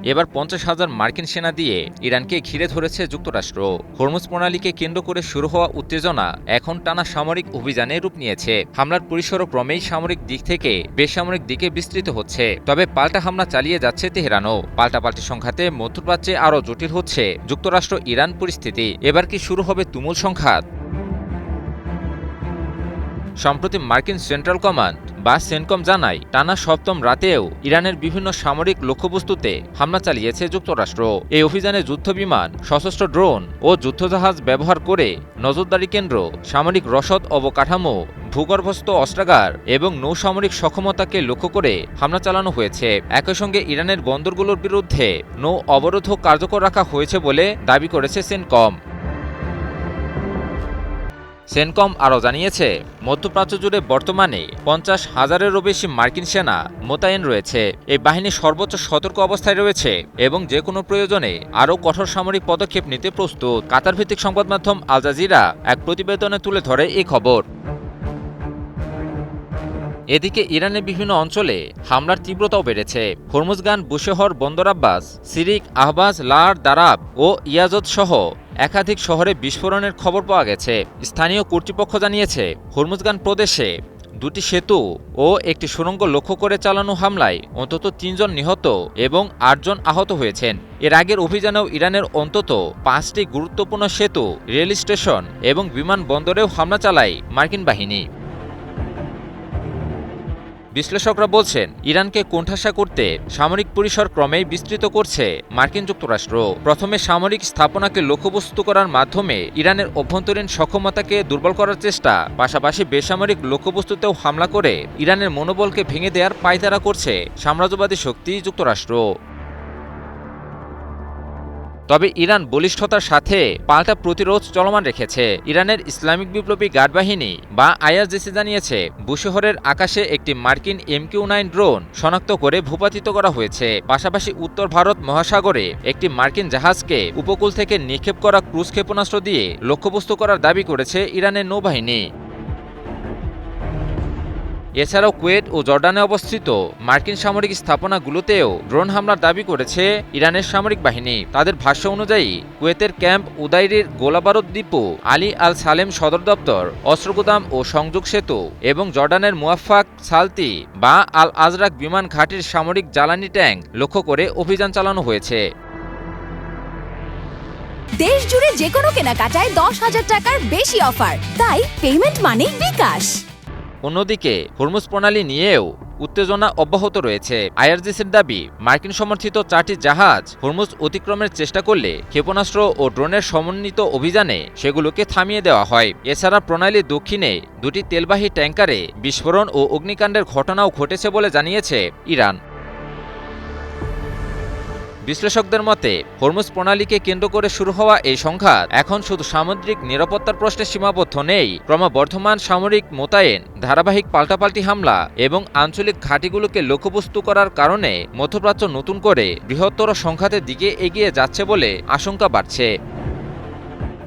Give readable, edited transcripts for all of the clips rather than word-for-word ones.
এবার 50,000 মার্কিন সেনা দিয়ে ইরানকে ঘিরে ধরেছে যুক্তরাষ্ট্র। হরমুজ প্রণালীকে কেন্দ্র করে শুরু হওয়া উত্তেজনা এখন টানা সামরিক অভিযানে রূপ নিয়েছে। হামলার পরিসরও ক্রমেই সামরিক দিক থেকে বেসামরিক দিকে বিস্তৃত হচ্ছে। তবে পাল্টা হামলা চালিয়ে যাচ্ছে তেহরানও। পাল্টাপাল্টি সংঘাতে মধ্যপ্রাচ্যে আরও জটিল হচ্ছে যুক্তরাষ্ট্র ইরান পরিস্থিতি। এবার কি শুরু হবে তুমুল সংঘাত? সম্প্রতি মার্কিন সেন্ট্রাল কমান্ড বা সেনকম জানায়, টানা সপ্তম রাতেও ইরানের বিভিন্ন সামরিক লক্ষ্যবস্তুতে হামলা চালিয়েছে যুক্তরাষ্ট্র। এই অভিযানে যুদ্ধবিমান, সশস্ত্র ড্রোন ও যুদ্ধজাহাজ ব্যবহার করে নজরদারি কেন্দ্র, সামরিক রসদ অবকাঠামো, ভূগর্ভস্থ অস্ত্রাগার এবং নৌসামরিক সক্ষমতাকে লক্ষ্য করে হামলা চালানো হয়েছে। একই সঙ্গে ইরানের বন্দরগুলোর বিরুদ্ধে নৌ অবরোধও কার্যকর রাখা হয়েছে বলে দাবি করেছে সেনকম। সেনকম আরও জানিয়েছে, মধ্যপ্রাচ্য জুড়ে বর্তমানে 50,000-এরও বেশি মার্কিন সেনা মোতায়েন রয়েছে। এই বাহিনী সর্বোচ্চ সতর্ক অবস্থায় রয়েছে এবং যে কোনো প্রয়োজনে আরও কঠোর সামরিক পদক্ষেপ নিতে প্রস্তুত। কাতার ভিত্তিক সংবাদ মাধ্যম আল জাজিরা এক প্রতিবেদনে তুলে ধরে এই খবর। এদিকে ইরানের বিভিন্ন অঞ্চলে হামলার তীব্রতাও বেড়েছে। হরমুজগান, বুশেহর, বন্দর আব্বাস, সিরিক, আহবাজ, লার, দারাব ও ইয়াজদ সহ একাধিক শহরে বিস্ফোরণের খবর পাওয়া গেছে। স্থানীয় কর্তৃপক্ষ জানিয়েছে, হরমুজগান প্রদেশে 2টি সেতু ও একটি সুড়ঙ্গ লক্ষ্য করে চালানো হামলায় অন্তত 3 জন নিহত এবং 8 জন আহত হয়েছেন। এর আগের অভিযানেও ইরানের অন্তত 5টি গুরুত্বপূর্ণ সেতু, রেল স্টেশন এবং বিমানবন্দরেও হামলা চালায় মার্কিন বাহিনী। বিশ্লেষকরা বলছেন, ইরানকে কোণঠাসা করতে সামরিক পরিসর ক্রমেই বিস্তৃত করছে মার্কিন যুক্তরাষ্ট্র। প্রথমে সামরিক স্থাপনাকে লক্ষ্যবস্তু করার মাধ্যমে ইরানের অভ্যন্তরীণ সক্ষমতাকে দুর্বল করার চেষ্টা, পাশাপাশি বেসামরিক লক্ষ্যবস্তুতেও হামলা করে ইরানের মনোবলকে ভেঙে দেওয়ার পায়তারা করছে সাম্রাজ্যবাদী শক্তি যুক্তরাষ্ট্র। তবে ইরান বলিষ্ঠতার সাথে পাল্টা প্রতিরোধ চলমান রেখেছে। ইরানের ইসলামিক বিপ্লবী গার্ড বাহিনী বা আইআরজিসি জানিয়েছে, বুশেহরের আকাশে একটি মার্কিন MQ-9 ড্রোন শনাক্ত করে ভূপাতিত করা হয়েছে। পাশাপাশি উত্তর ভারত মহাসাগরে একটি মার্কিন জাহাজকে উপকূল থেকে নিক্ষেপ করা ক্রুজ ক্ষেপণাস্ত্র দিয়ে লক্ষ্যবস্তু করার দাবি করেছে ইরানের নৌবাহিনী। এছাড়াও কুয়েত ও জর্ডানে অবস্থিত মার্কিন সামরিক স্থাপনাগুলোতেও ড্রোন হামলার দাবি করেছে ইরানের সামরিক বাহিনী। তাদের ভাষ্য অনুযায়ী, কুয়েতের ক্যাম্প উদাইরির গোলাবারুদ ডিপো, আলী আল সালেম সদর দপ্তর, অস্ত্রগুদাম ও সংযোগ সেতু এবং জর্ডানের মুয়াফাক সালতি বা আল আজরাক বিমান ঘাঁটির সামরিক জ্বালানি ট্যাঙ্ক লক্ষ্য করে অভিযান চালানো হয়েছে। দেশ জুড়ে যে কোনো কেনাকাটায় 10,000 টাকার বেশি অফার, তাই পেমেন্ট মানেই বিকাশ। অন্যদিকে হরমুজ প্রণালী নিয়েও উত্তেজনা অব্যাহত রয়েছে। আইআরজিসির দাবি, মার্কিন সমর্থিত 4টি জাহাজ হরমুজ অতিক্রমের চেষ্টা করলে ক্ষেপণাস্ত্র ও ড্রোনের সমন্বিত অভিযানে সেগুলোকে থামিয়ে দেওয়া হয়। এছাড়া প্রণালীর দক্ষিণে 2টি তেলবাহী ট্যাঙ্কারে বিস্ফোরণ ও অগ্নিকাণ্ডের ঘটনাও ঘটেছে বলে জানিয়েছে ইরান। বিশ্লেষকদের মতে, হরমুজ প্রণালীকে কেন্দ্র করে শুরু হওয়া এই সংঘাত এখন শুধু সামুদ্রিক নিরাপত্তার প্রশ্নে সীমাবদ্ধ নেই। ক্রমবর্ধমান সামরিক মোতায়েন, ধারাবাহিক পাল্টাপাল্টি হামলা এবং আঞ্চলিক ঘাঁটিগুলোকে লক্ষ্যবস্তু করার কারণে মধ্যপ্রাচ্য নতুন করে বৃহত্তর সংঘাতের দিকে এগিয়ে যাচ্ছে বলে আশঙ্কা বাড়ছে।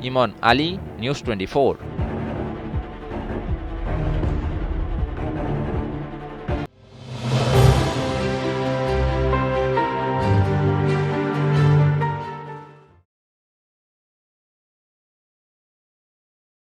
ইমন আলী, নিউজ 24।